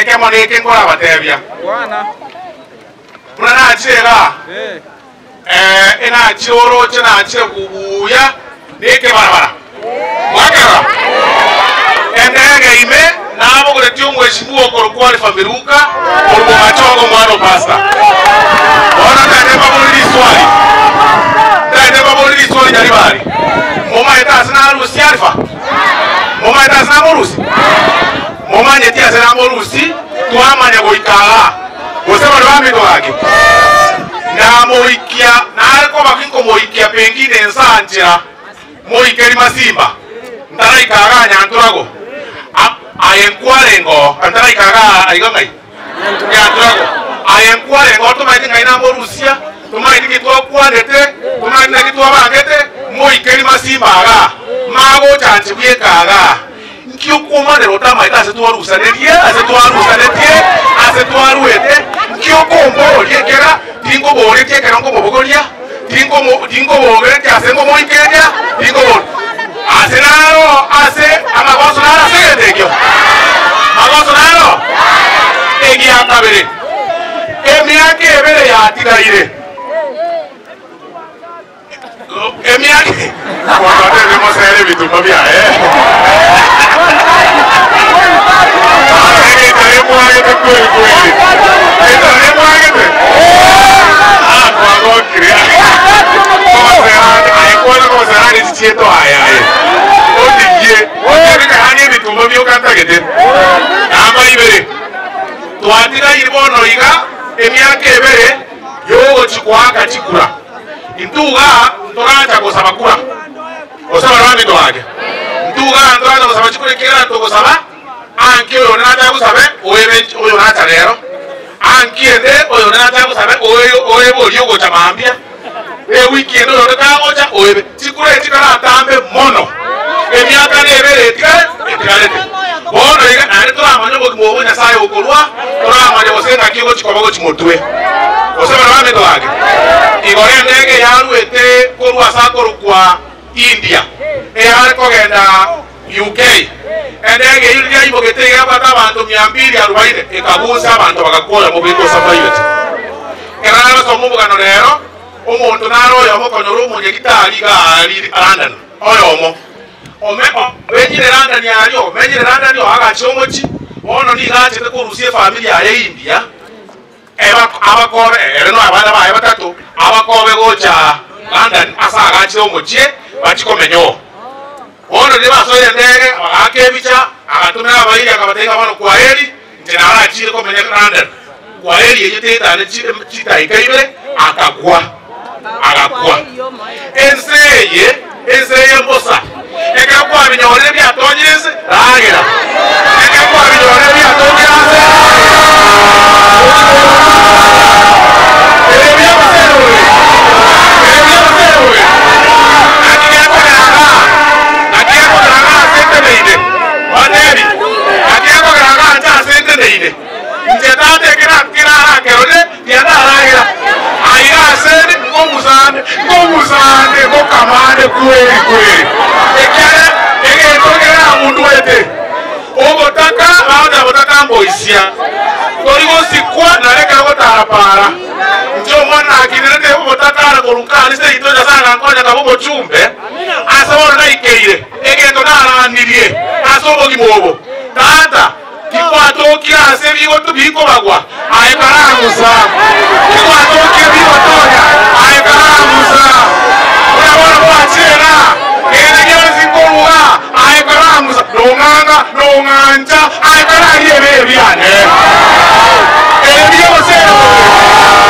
eke moneke ngora batebia Bwana. Mwana achega ena choro chena che kubuya neke barabara wakara endege ime nabo kule tiungwe shibuo korokwali famiruka kurbo machogo mwano pasta ona tane babuli swali tane babuli swali jaribari moma etasna harusi alfa moma etasna morusi moma nyetia sena morusi tuamanya goikala gosema lwamito wake na moikia na aliko bakinko moikia pengine nsanjira moikeri masimba ndara ikaganya anturago ayenkwarengo antara ikaga aigongai yanturago ayenkwarengo tumaiti ngaina morusia tumaiti kitwa kwandete tumaiti kitwa bangete moikeri masimba aga mago chanchi buyekaga nkiyokuma lero tamaita asetwarusanerie asetwaruete nkiyokombo liekera tingo bore tiekera ngo bogoria tingo bore tiasengo moikeria tingo bore asenaro ase amagoso naro asegedegyo amagoso naro egi akabere emiake ebere ya tigaire emiake kwa tele mosere bitumba bia anche io non avevo sapere o io nata nero anche te o io non avevo sapere o io voglio chiamambia e weekend non avevo già o sicuramente era tambe mono e mi ha caneve e buono e ne troviamo noi come una sai o colua troviamo devo sempre anche io ci come ci motue o se non mi doage i gorende che ya ruete colua sa qua India e alco che da UK endege yulya ibogete yabata abantu 240 ekabuza abantu bakakola mu bintu sabayete era so mu bugano lero omuntu naroyo amukonyo rumunye gitali gali London oyomo omeko benyire London yalyo benyire London yo agachomochi ono ni gache te kurusie familia ya India eba abakobe eno abana baye batatu abakobe gocha London asa agache omochie bachikomenyo ono de basoye ndege akebicha akatumira abayiri akabateka bano kwa heri ntenara achire ko menye London kwa heri yete tane chita ikaibere akagwa enseye mbosa ekakwa binyore bya tonyese ragira ekakwa binyore bya tonyese no nganga no nganja aikara yebe biane